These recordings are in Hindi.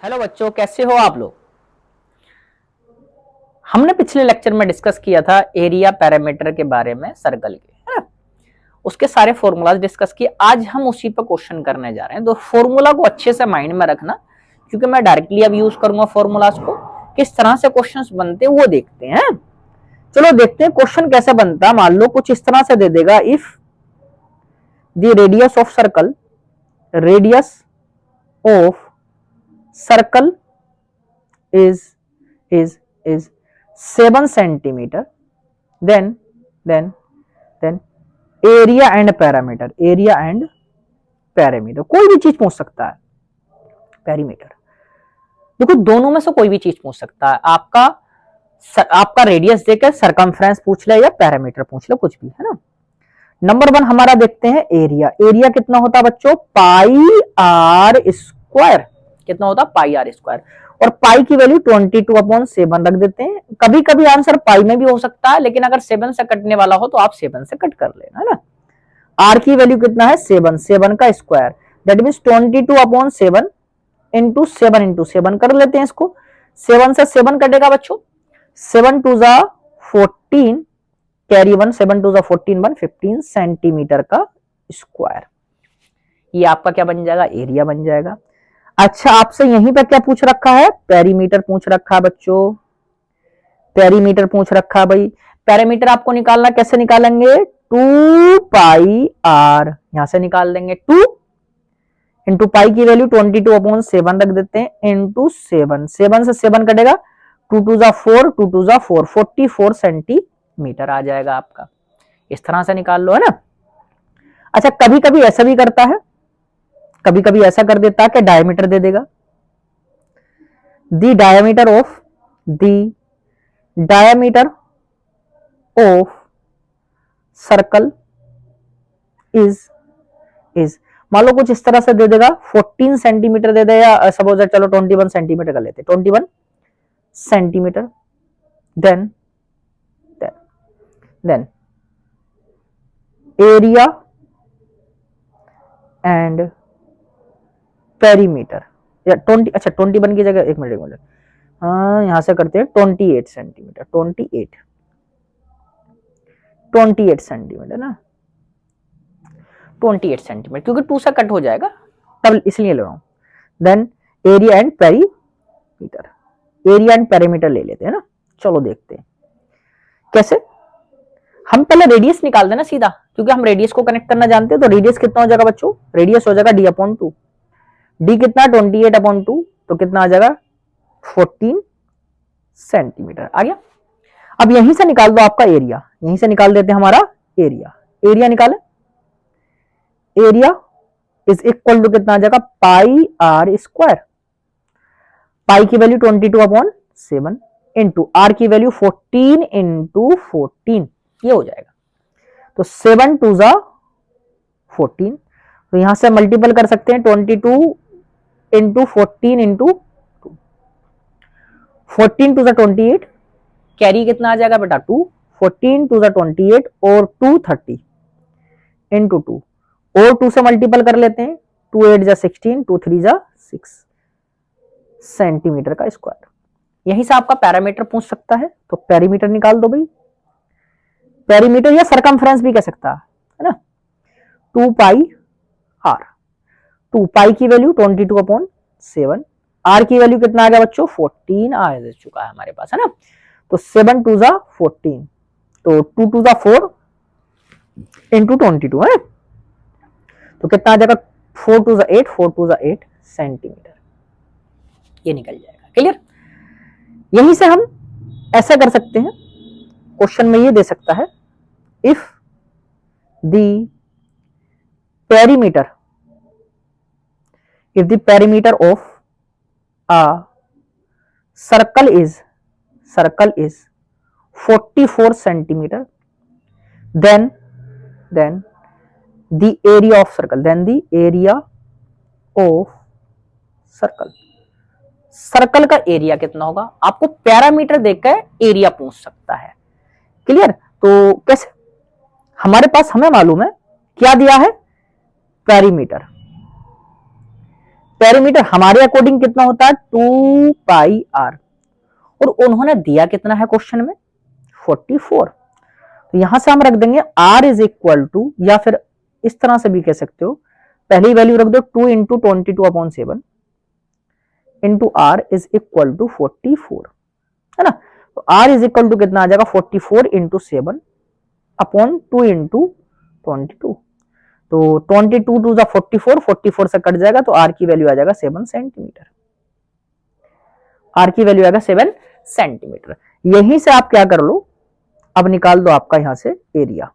हेलो बच्चों, कैसे हो आप लोग। हमने पिछले लेक्चर में डिस्कस किया था एरिया पैरामीटर के बारे में, सर्कल के, है ना। उसके सारे फॉर्मूलाज डिस्कस किए। आज हम उसी पर क्वेश्चन करने जा रहे हैं। तो फॉर्मूला को अच्छे से माइंड में रखना, क्योंकि मैं डायरेक्टली अब यूज करूंगा फॉर्मूलाज को। किस तरह से क्वेश्चंस बनते हैं वो देखते हैं। चलो देखते हैं क्वेश्चन कैसे बनता है। मान लो कुछ इस तरह से दे देगा, if the radius of circle, radius of circle is 7 centimeter, then area and parameter कोई भी चीज पूछ सकता है। पेरीमीटर देखो, दोनों में से कोई भी चीज पूछ सकता है। आपका रेडियस देकर सरकमफ्रेंस पूछ ले या पैरामीटर पूछ ले, कुछ भी, है ना। नंबर 1 हमारा देखते हैं एरिया। एरिया कितना होता है बच्चों? पाई आर स्क्वायर। कितना होता है? पाई आर स्क्वायर। और पाई की वैल्यू 22/7 रख देते हैं। कभी कभी आंसर पाई में भी हो सकता है, लेकिन अगर 7 से कटने वाला हो तो आप 7 से कट कर लेना, है ना। आर की वैल्यू कितना है? 7 का स्क्वायर, दैट मीन्स 22/7 इंटू 7 कर लेते हैं इसको। 7 से 7 कटेगा बच्चों, 7 2 जा 14, कैरी 1, 7 2 जा 14, 15 सेंटीमीटर का स्क्वायर। ये आपका क्या बन जाएगा? एरिया बन जाएगा। अच्छा, आपसे यहीं पर क्या पूछ रखा है? पेरीमीटर पूछ रखा है बच्चों। पेरीमीटर पूछ रखा है भाई। पेरीमीटर आपको निकालना, कैसे निकालेंगे? 2 पाई आर, यहां से निकाल देंगे। 2 इंटू पाई की वैल्यू 22/7 रख देते हैं, इंटू 7। 7 से 7 कटेगा, 2 2 जा 4, 2 2 जा 4, 44 सेंटीमीटर आ जाएगा आपका। इस तरह से निकाल लो, है ना। अच्छा, कभी कभी ऐसा भी करता है, कभी कभी ऐसा कर देता है कि डायमीटर दे देगा। The diameter of circle is मान लो कुछ इस तरह से दे देगा, 14 सेंटीमीटर दे दे, या सपोज चलो 21 सेंटीमीटर कर लेते, 21 centimetre. Then area and perimeter, या 20, अच्छा 21 की जगह, एक मिनट, हाँ यहां से करते हैं 28 सेंटीमीटर। 28 सेंटीमीटर ना, 28 सेंटीमीटर, क्योंकि 2 से कट हो जाएगा तब इसलिए ले रहा हूं। Then area and perimeter, area and perimeter ले लेते हैं ना। चलो देखते हैं कैसे। हम पहले रेडियस निकाल देना सीधा, क्योंकि हम रेडियस को कनेक्ट करना जानते हैं। तो रेडियस कितना हो जाएगा बच्चों? रेडियस हो जाएगा d/2। डी कितना? 28/2, तो कितना आ जाएगा? 14 सेंटीमीटर आ गया। अब यहीं से निकाल दो आपका एरिया, यहीं से निकाल देते हैं हमारा एरिया। एरिया निकाले, एरिया इज इक्वल टू कितना आ जाएगा? पाई आर स्क्वायर। पाई की वैल्यू 22/7 इंटू आर की वैल्यू 14 इंटू 14, ये हो जाएगा। तो 7 2 जा 14, तो यहां से मल्टीपल कर सकते हैं, 22 इंटू 14 इंटू 2, 14 2 जा 28, कैरी कितना आ जाएगा बेटा? 2, 14 2 जा 28 और 2 30 इंटू 2, और 2 से मल्टीपल कर लेते हैं, 2 8 जा 16, 2 3 जा 6 सेंटीमीटर का स्क्वायर। यहीं से आपका पैरामीटर पूछ सकता है, तो पेरीमीटर निकाल दो भाई। पेरीमीटर या सरकमफ्रेंस भी कह सकता है ना। 2 पाई आर, 2 पाई की वैल्यू 22/7, आर की वैल्यू कितना आ गया बच्चों? 14 आ चुका है हमारे पास, है ना। तो 7 2 जा 14, तो 2 2 जा 4 इंटू 22 है, तो कितना आ जाएगा? 4 2 जा 8, 4 2 जा 8 सेंटीमीटर, ये निकल जाएगा। क्लियर। यहीं से हम ऐसा कर सकते हैं, क्वेश्चन में ये दे सकता है, if the perimeter, if the perimeter of a circle is 44 centimeter, then the area of circle, circle का एरिया कितना होगा? आपको पैरामीटर देखकर एरिया पूछ सकता है। क्लियर। तो कैसे? हमारे पास, हमें मालूम है क्या दिया है? पेरीमीटर। पेरीमीटर हमारे अकॉर्डिंग कितना होता है 2 पाई आर, और उन्होंने दिया कितना है क्वेश्चन में 44। तो यहां से हम रख देंगे r इज इक्वल टू, या फिर इस तरह से भी कह सकते हो, पहली वैल्यू रख दो 2 into 22/7 into r is equal to 44, है ना। तो r इज इक्वल टू कितना आ जाएगा 44 इंटू 7 अपॉन 2 इंटू 22। तो 22 टू 44, 44 से कट जाएगा तो r की वैल्यू आ जाएगा 7 सेंटीमीटर। r की वैल्यू आएगा 7 सेंटीमीटर। यहीं से आप क्या कर लो, अब निकाल दो आपका यहां से एरिया,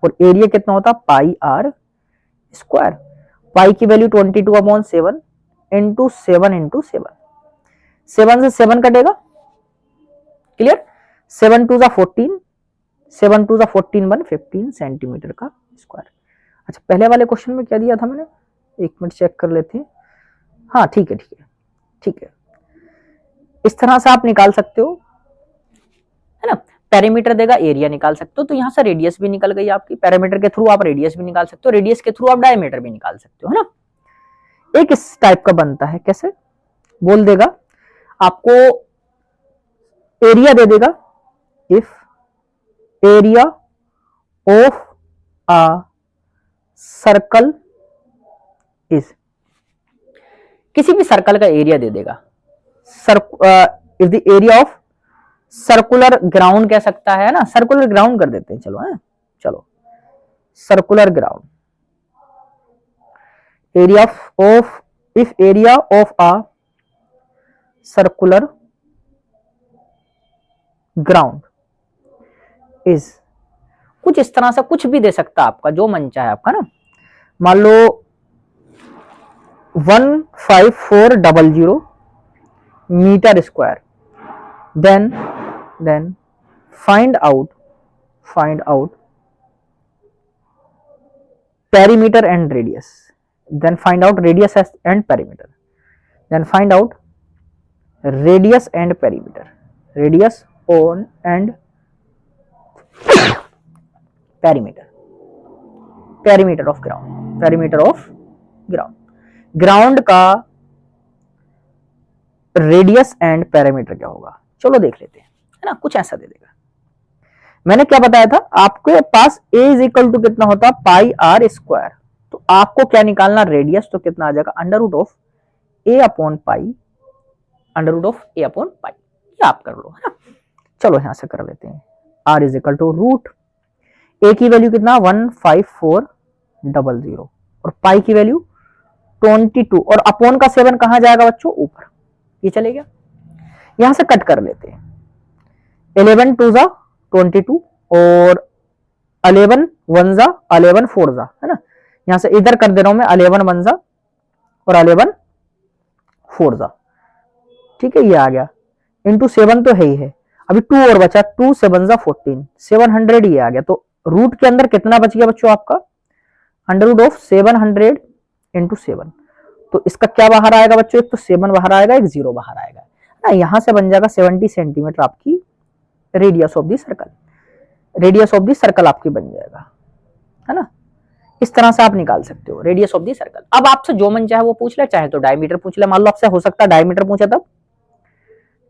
और एरिया कितना होता पाई आर स्क्वायर। पाई की वैल्यू 22/7 इंटू 7 इंटू 7, 7 से 7 कटेगा, क्लियर। 7 टू 14, 7 टू 14 1 15 सेंटीमीटर का स्क्वायर। अच्छा, पहले वाले क्वेश्चन में क्या दिया था मैंने, एक मिनट चेक कर लेते हैं। हाँ ठीक है, इस तरह से आप निकाल सकते हो, है ना। पेरीमीटर देगा, एरिया निकाल सकते हो, तो यहां से रेडियस भी निकल गई आपकी। पेरीमीटर के थ्रू आप रेडियस भी निकाल सकते हो, रेडियस के थ्रू आप डायमीटर भी निकाल सकते हो, है ना। एक इस टाइप का बनता है, कैसे बोल देगा आपको, एरिया दे देगा, if area of a circle is, किसी भी सर्कल का एरिया दे देगा। If the area of circular ground कह सकता है ना, सर्कुलर ग्राउंड कर देते हैं, चलो है, चलो circular ground, area of, if area of a circular ground is, कुछ इस तरह से कुछ भी दे सकता है आपका, जो मन चाहे आपका ना। मान लो 15400 metre square, then find out perimeter and radius, then find out radius and perimeter, then find out radius and perimeter, radius on and perimeter, perimeter of ground, ground का रेडियस एंड पैरामीटर क्या होगा, चलो देख लेते हैं, है ना। कुछ ऐसा दे देगा। मैंने क्या बताया था आपके पास, a इज इक्वल टू कितना होता है पाई आर स्क्वायर, तो आपको क्या निकालना, रेडियस, तो कितना आ जाएगा under root of a upon pi, under root of a upon pi, ये आप कर लो, है ना। चलो यहां से कर लेते हैं, r is equal to root a की वैल्यू कितना 15400 और पाई की वैल्यू 22, और अपॉन का 7 कहां जाएगा बच्चों, ऊपर, ये चलेगा। यहां से कट कर लेते हैं, 11 टू 22 और 11 1 11 4 है ना। यहां से इधर कर दे रहा हूं मैं 11 1 और 11 4, ठीक है, ये आ गया, इंटू 7 तो है ही है, अभी 2 और बचा, 2 7 14, 700 ये आ गया। तो रूट के अंदर कितना बच गया बच्चों आपका, अंडर रूट ऑफ 700 इंटू 7, तो इसका क्या बाहर आएगा बच्चों, एक तो 7 बाहर आएगा, एक 0 बाहर आएगा ना। यहां से बन जाएगा 70 सेंटीमीटर आपकी radius of the circle, radius of the circle आपकी बन जाएगा, है ना। इस तरह से आप निकाल सकते हो रेडियस ऑफ द सर्कल। अब आपसे जो मन चाहे वो पूछ ले, चाहे तो डायमीटर पूछ ले, मान लो आपसे हो सकता है डायमीटर पूछे, तब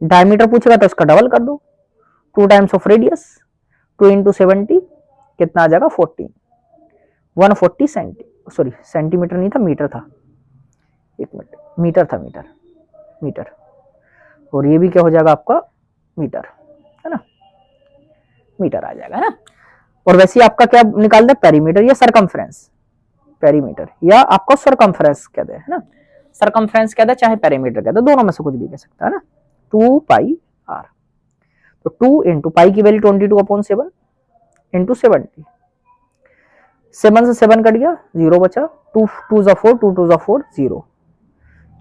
डायमीटर पूछेगा तो इसका डबल कर दो, 2 टाइम्स ऑफ रेडियस, 2 इंटू 70 कितना आ जाएगा 14, 140 सॉरी सेंटीमीटर नहीं था, मीटर था, एक मिनट, मीटर था, मीटर, और ये भी क्या हो जाएगा आपका मीटर, है ना, मीटर आ जाएगा, है ना। और वैसे ही आपका क्या निकाल दे, पेरीमीटर या सरकमफ्रेंस, पेरीमीटर या आपका सरकमफ्रेंस कहते हैं, है ना, सरकमफ्रेंस कहते हैं चाहे पेरीमीटर कहते हैं, दोनों में से कुछ भी कह सकता है ना। 2 पाई आर, तो 2 इंटू पाई की वैल्यू 22/7 इंटू 70, 7 से 7 कट गया, 0 बचा, 2 2 4 2 2 4 0,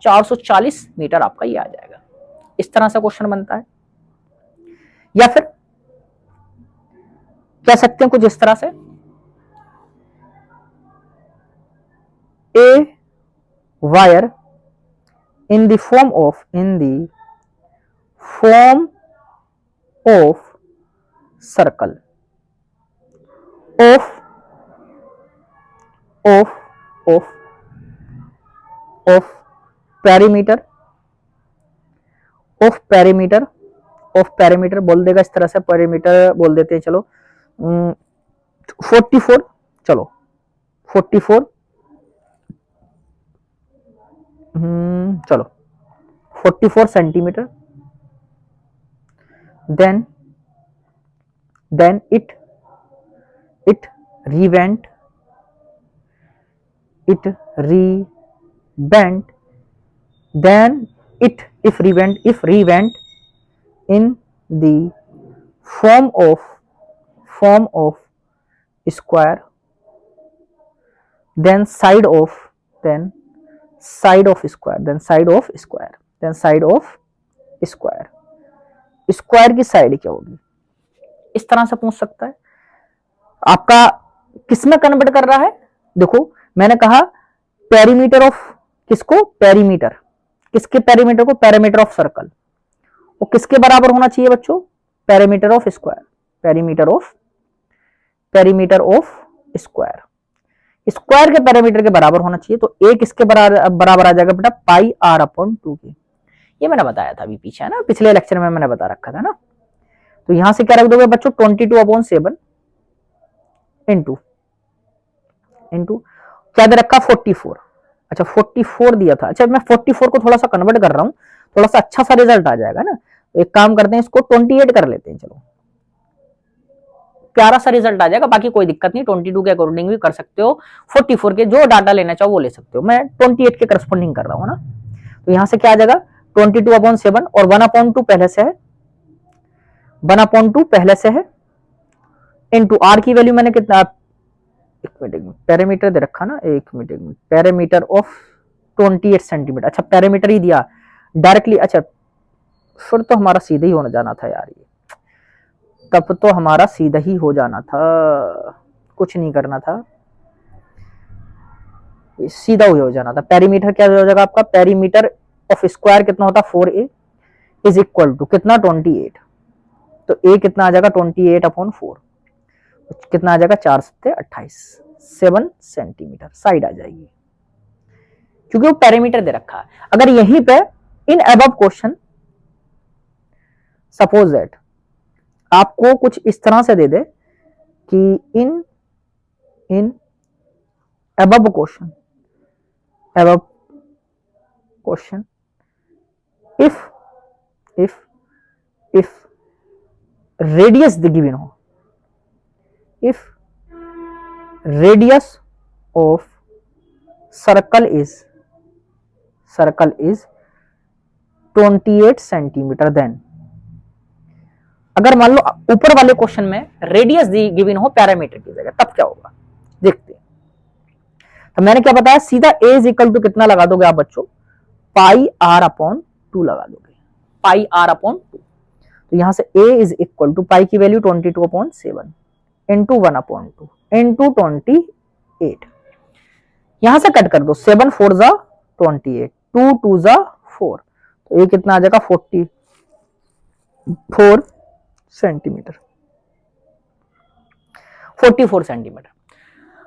440 मीटर आपका ये आ जाएगा। इस तरह से क्वेश्चन बनता है, या फिर कह सकते हैं कुछ इस तरह से, a wire in the form of circle of of perimeter, of perimeter, of perimeter बोल देगा इस तरह से, पेरीमीटर बोल देते हैं चलो 44, चलो 44, चलो 44 centimetre, then it revent, then it if revent in the form of square, then side of square, square की साइड क्या होगी, इस तरह से पूछ सकता है। आपका किसमें कन्वर्ट कर रहा है, देखो मैंने कहा पेरीमीटर ऑफ किसको, पेरीमीटर, किसके पेरीमीटर को, पेरीमीटर ऑफ सर्कल, वो किसके बराबर होना चाहिए बच्चों, perimeter of square, perimeter of square, square के पेरीमीटर के बराबर होना चाहिए। तो ए किसके बराबर आ जाएगा बेटा, पाई आर अपॉन 2 के, ये मैंने बताया था अभी पीछे है ना, पिछले लेक्चर में मैंने बता रखा था ना। तो यहां से क्या रख दोगे बच्चों, 22/7 इंटू क्या दे रखा, 44, अच्छा 44 दिया था। अच्छा मैं 44 को थोड़ा सा कन्वर्ट कर रहा हूं, थोड़ा सा अच्छा सा रिजल्ट आ जाएगा ना। तो एक काम करते हैं, इसको 28 कर लेते हैं, चलो प्यारा सा रिजल्ट आ जाएगा, बाकी कोई दिक्कत नहीं, 22 के अकॉर्डिंग भी कर सकते हो, 44 के जो डाटा लेना चाहो वो ले सकते हो, मैं 28 के करस्पॉन्डिंग कर रहा हूं ना। तो यहां से क्या आ जाएगा 22/7 और 1/2 पहले से है, 1/2 पहले से है, इनटू आर की वैल्यू मैंने कितना, एक मिनट पेरीमीटर दे रखा ना, एक मिनट पेरीमीटर ऑफ 28 सेंटीमीटर, अच्छा पेरीमीटर ही दिया डायरेक्टली, अच्छा फिर तो हमारा सीधा ही होने जाना था यार, ये तब तो हमारा सीधा ही हो जाना था, कुछ नहीं करना था, सीधा ही हो जाना था। पेरीमीटर क्या हो जाएगा आपका, पेरीमीटर ऑफ स्क्वायर कितना होता, 4a इज इक्वल टू कितना, 28, तो a कितना आ जाएगा 28/4, कितना आ जाएगा 4 7 28, 7 सेंटीमीटर साइड आ जाएगी, क्योंकि वो पेरीमीटर दे रखा है। अगर यहीं पे in above question suppose that आपको कुछ इस तरह से दे दे कि in above question if radius given हो, if radius of circle is 28 centimetre, then अगर मान लो ऊपर वाले क्वेश्चन में रेडियस गिवन हो पैरामीटर की जगह, तब क्या होगा देखते हैं। तो मैंने क्या बताया, सीधा a इज इक्वल टू कितना लगा दोगे आप बच्चों, पाई आर अपॉन 2 लगा दोगे, पाई आर अपॉन 2। तो यहां से a इज इक्वल टू पाई की वैल्यू 22/7 इंटू 1/2 इंटू 28, यहां से कट कर दो, 7 4 जा 28, 2 2 जा 4, तो ये कितना आ जाएगा 44 सेंटीमीटर, 44 सेंटीमीटर।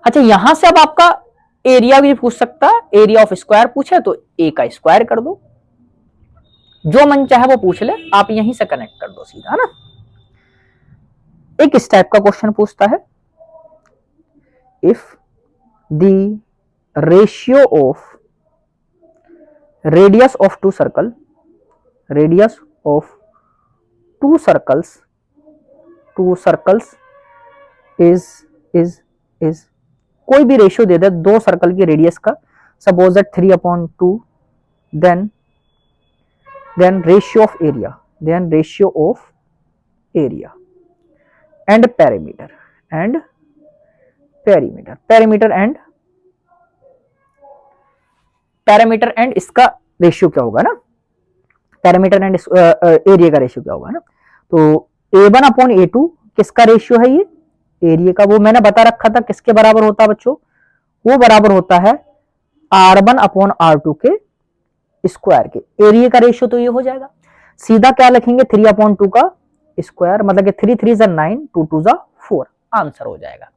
अच्छा यहां से अब आपका एरिया भी पूछ सकता है, एरिया ऑफ स्क्वायर पूछे तो ए का स्क्वायर कर दो, जो मन चाहे वो पूछ ले, आप यहीं से कनेक्ट कर दो सीधा, है ना। एक इस टाइप का क्वेश्चन पूछता है, if the ratio of radius of to circles is कोई भी रेशियो दे दे दो सर्कल की रेडियस का, suppose that 3/2, then ratio of area and perimeter and इसका रेशियो क्या होगा ना, पैरामीटर एंड एरिया का रेशियो क्या होगा ना। तो A1/A2 किसका रेशियो है, ये एरिया का, वो मैंने बता रखा था किसके बराबर होता है बच्चों, वो बराबर होता है R1/R2 के स्क्वायर के। एरिया का रेशियो तो ये हो जाएगा, सीधा क्या लिखेंगे 3/2 का स्क्वायर, मतलब कि 3 3 9, 2 2 4, आंसर हो जाएगा।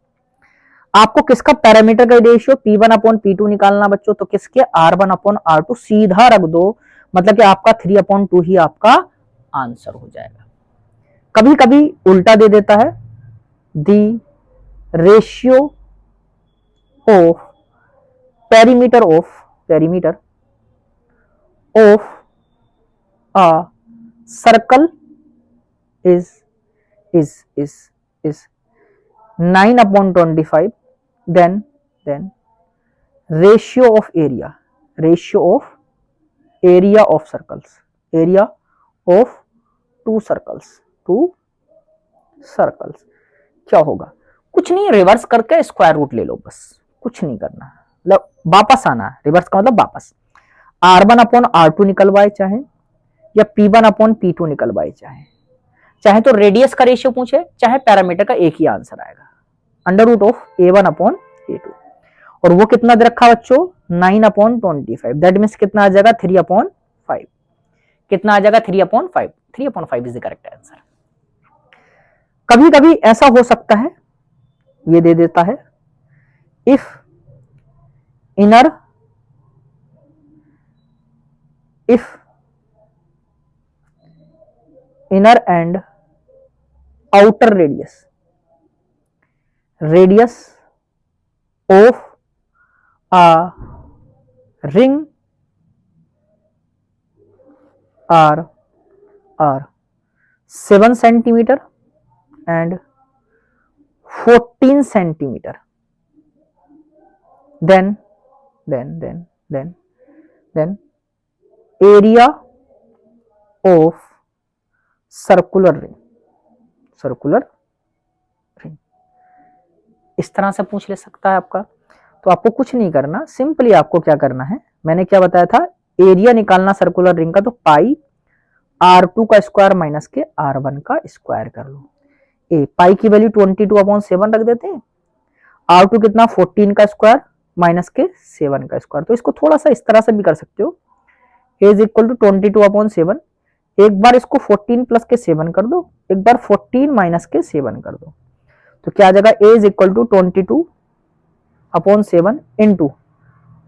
आपको किसका पैरामीटर का रेशियो P1 अपॉन P2 निकालना बच्चों, तो किसके R1 अपॉन R2 सीधा रख दो, मतलब कि आपका 3/2 ही आपका आंसर हो जाएगा। कभी कभी उल्टा दे देता है, the ratio of perimeter of a circle is 9/25, then ratio of area of circles, area of two circles क्या होगा, कुछ नहीं, रिवर्स करके स्क्वायर रूट ले लो बस, कुछ नहीं करना, मतलब वापस आना है, रिवर्स का मतलब वापस, R1 अपॉन R2 निकलवाए चाहे या P1 अपॉन P2 निकलवाए चाहे तो रेडियस का रेशियो पूछे, चाहे पैरामीटर का, एक ही आंसर आएगा, under root of A1 upon A2। और वो कितना दे रखा बच्चों, 9/25, दैट मीन्स कितना आ जाएगा, 3/5, कितना आ जाएगा, 3/5, 3/5 इज द करेक्ट आंसर। कभी कभी ऐसा हो सकता है, ये दे देता है, if inner and outer radius of a ring are 7 centimeter and 14 centimeter, then area of circular ring, इस तरह से पूछ ले सकता है आपका। तो आपको कुछ नहीं करना, सिंपली आपको क्या करना है, मैंने क्या बताया था, एरिया निकालना सर्कुलर रिंग का, तो पाई R2 का स्क्वायर माइनस के R1 का स्क्वायर कर लो। पाई की वैल्यू 22/7 रख देते हैं, R2 कितना 14 का स्क्वायर माइनस के 7 का स्क्वायर, तो इसको थोड़ा सा इस तरह से भी कर सकते हो, A इज इक्वल टू 22/7, एक बार इसको 14 प्लस के 7 कर दो, एक बार 14 माइनस के 7 कर दो, तो क्या आ जाएगा, A is equal to 22/7 into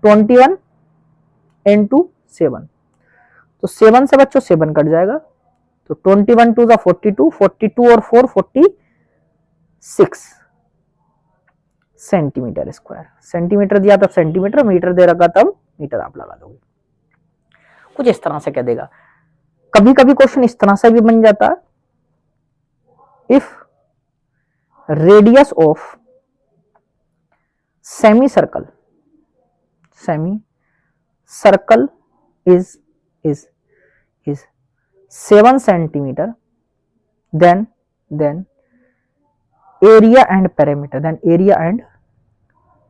21 into 7, तो 7 से बच्चों 7 कट जाएगा, तो 21 2 42, 42 और 4 46 सेंटीमीटर स्क्वायर, सेंटीमीटर दिया तब सेंटीमीटर, मीटर दे रखा तब मीटर आप लगा दोगे, कुछ इस तरह से कह देगा। कभी कभी क्वेश्चन इस तरह से भी बन जाता है, if radius of semi circle is 7 centimeter, then area and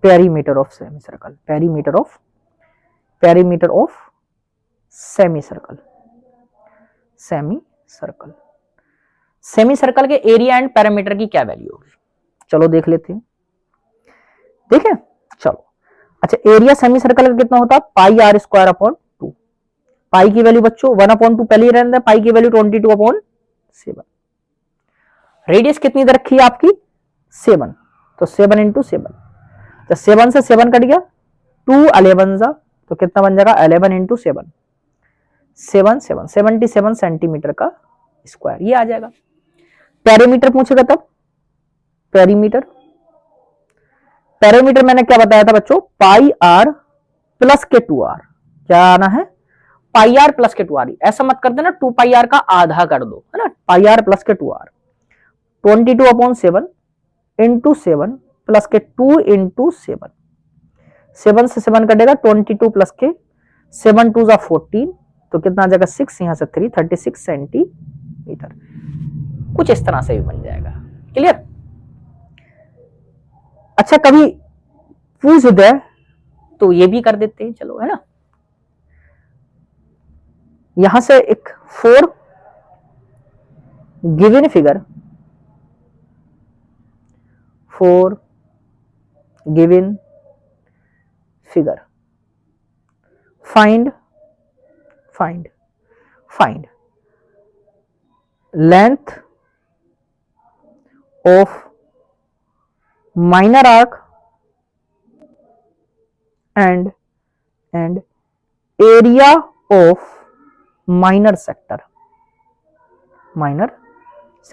perimeter of semicircle, perimeter of semicircle के एरिया एंड पैरामीटर की क्या वैल्यू होगी, चलो देख लेते हैं, देखें, चलो अच्छा, एरिया सेमी सर्कल का कितना होता है, पाई R स्क्वायर अपॉन 2, पाई की वैल्यू बच्चों 1/2 पहले ही रहने, पाई की वैल्यू 22/7, रेडियस कितनी दे रखी है आपकी 7, तो 7 इंटू 7, तो 7 से 7 कट गया, 2 11 जा, तो कितना बन जाएगा 11 इंटू 7, 77 सेंटीमीटर का स्क्वायर, ये आ जाएगा। पैरामीटर पूछेगा तब, पैरामीटर मैंने क्या बताया था बच्चों, पाई R प्लस के 2R, क्या आना है, पाई R प्लस के 2R, ऐसा मत कर देना 2 पाई R का आधा कर दो, है ना, पाई R प्लस के 2R, 22/7 इंटू 7 प्लस के 2 इंटू 7, 7 से 7 कटेगा, 22 प्लस के 7 2 14, तो कितना आ जाएगा 6, यहां से 3, 36 सेंटीमीटर, कुछ इस तरह से भी बन जाएगा, क्लियर। अच्छा कभी पूछ दे तो ये भी कर देते हैं, चलो, है ना, यहां से एक 4 given figure, find length of minor arc and area of minor sector. Minor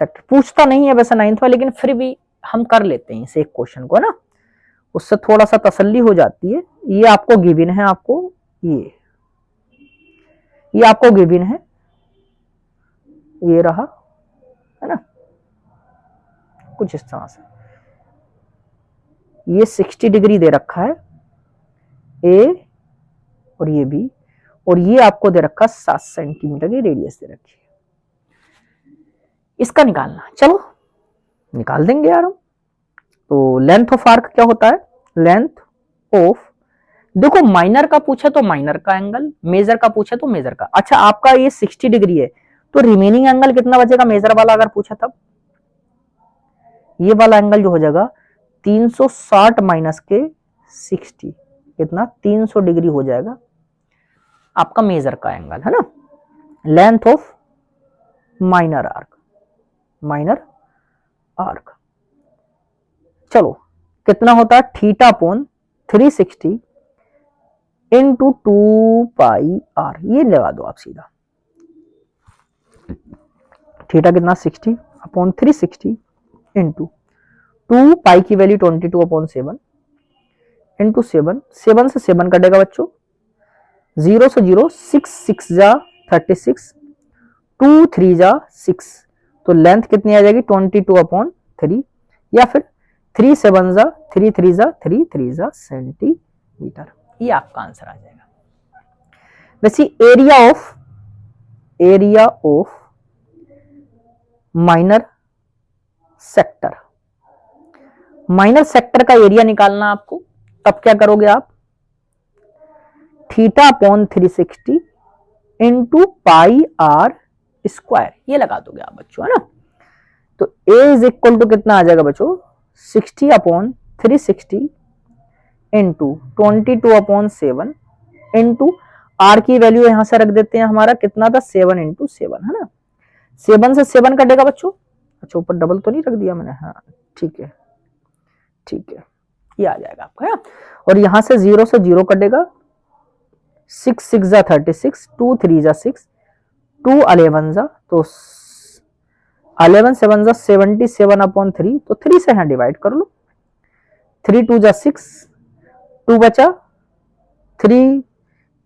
sector पूछता नहीं है वैसे 9th में, लेकिन फिर भी हम कर लेते हैं इस एक क्वेश्चन को ना, उससे थोड़ा सा तसल्ली हो जाती है। ये आपको गिवन है, आपको ये आपको गिवन है, ये रहा है ना, कुछ इस तरह से। ये 60 डिग्री दे रखा है ए और ये बी, और ये आपको दे रखा 7 सेंटीमीटर की रेडियस दे रखी है। इसका निकालना, चलो निकाल देंगे यार हम। तो लेंथ ऑफ आर्क क्या होता है, लेंथ ऑफ, देखो माइनर का पूछे तो माइनर का एंगल, मेजर का पूछे तो मेजर का। अच्छा आपका ये 60 डिग्री है, तो रिमेनिंग एंगल कितना बचेगा मेजर वाला अगर पूछा तब? ये वाला एंगल जो हो जाएगा 360 माइनस के 60, कितना 300 डिग्री हो जाएगा आपका मेजर का एंगल, है ना। Length of minor arc, minor arc, चलो कितना होता है, theta upon 360 into 2 pi r, ये लगा दो आप सीधा। थीटा कितना 60 अपॉन 360 इंटू 2 पाई की वैल्यू 22 अपॉन 7 इंटू 7, 7 से 7 कटेगा बच्चों, 0 से 0, 6 जा 36, 2 3 जा 6, तो लेंथ कितनी आ जाएगी 22 अपॉन 3, या फिर 3 7 जा 3 3 जा 3 3 जा सेंटीमीटर, ये आपका आंसर आ जाएगा। वैसे area of minor sector, minor sector का एरिया निकालना आपको, तब क्या करोगे आप, theta upon 360 into pi r square, ये लगा दोगे आप बच्चों, है ना। तो ए इज इक्वल टू कितना आ जाएगा बच्चों, 60 upon 360 into 22 upon 7 into r की वैल्यू यहां से रख देते हैं, हमारा कितना था 7 इंटू 7, है ना। 7 से 7 कटेगा बच्चों, अच्छा ऊपर डबल तो नहीं रख दिया मैंने, हाँ ठीक है ठीक है, ये आ जाएगा आपका, है। और यहां से 0 से 0 कटेगा, 6 6 जा 36, 2 3 जा 6, 2 11 जा, तो 11 7 जा 77 अपॉन 3, तो 3 से यहां डिवाइड कर लो, 3 2 जा 6, 2 बचा, 3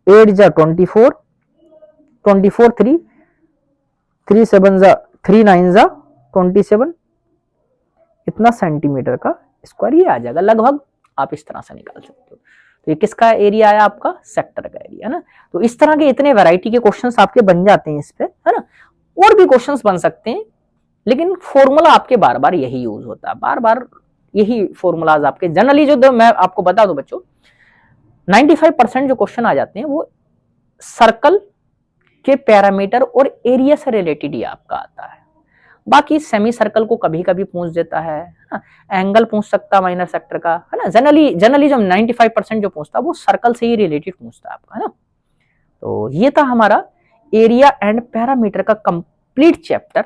8 जा 24, 24 3, 3 7 जा 3 9 जा 27, इतना सेंटीमीटर का स्क्वायर ये आ जाएगा लगभग, आप इस तरह से निकाल सकते हो। तो ये किसका एरिया आया आपका, सेक्टर का एरिया, है ना। तो इस तरह के इतने वैरायटी के क्वेश्चंस आपके बन जाते हैं इस पे, है ना। और भी क्वेश्चंस बन सकते हैं, लेकिन फॉर्मूला आपके बार बार यही यूज होता है, बार बार यही फॉर्मूलाज आपके जनरली जो मैं आपको बता दूं बच्चों, 95% जो क्वेश्चन आ जाते हैं वो सर्कल के पैरामीटर और एरिया से रिलेटेड ही आपका आता है। बाकी सेमी सर्कल को कभी कभी पूछ देता है ना, एंगल पूछ सकता है माइनर सेक्टर का, है ना। जनरली जो 95% जो पूछता है वो सर्कल से ही रिलेटेड पूछता है आपका, है ना। तो ये था हमारा एरिया एंड पैरामीटर का कंप्लीट चैप्टर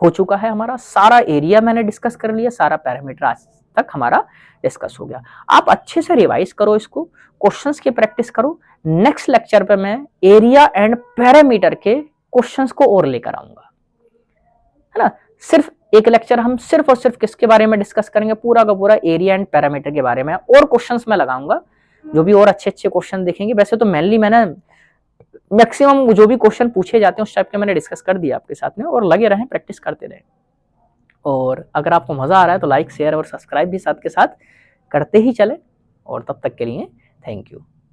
हो चुका है। हमारा सारा एरिया मैंने डिस्कस कर लिया, सारा पैरामीटर आज तक हमारा डिस्कस हो गया। आप अच्छे से रिवाइज करो इसको, क्वेश्चंस की प्रैक्टिस करो। नेक्स्ट लेक्चर पे मैं एरिया एंड पैरामीटर के क्वेश्चंस को और लेकर आऊंगा, है ना। सिर्फ एक लेक्चर हम सिर्फ और सिर्फ किसके बारे में डिस्कस करेंगे, पूरा का पूरा एरिया एंड पैरामीटर के बारे में। और क्वेश्चंस मैं लगाऊंगा जो भी और अच्छे अच्छे क्वेश्चन देखेंगे। वैसे तो मेनली मैंने मैक्सिमम जो भी क्वेश्चन पूछे जाते हैं उस टाइप के मैंने डिस्कस कर दिया आपके साथ में, और लगे रहें, प्रैक्टिस करते रहें। और अगर आपको मजा आ रहा है तो लाइक शेयर और सब्सक्राइब भी साथ के साथ करते ही चले। और तब तक के लिए थैंक यू।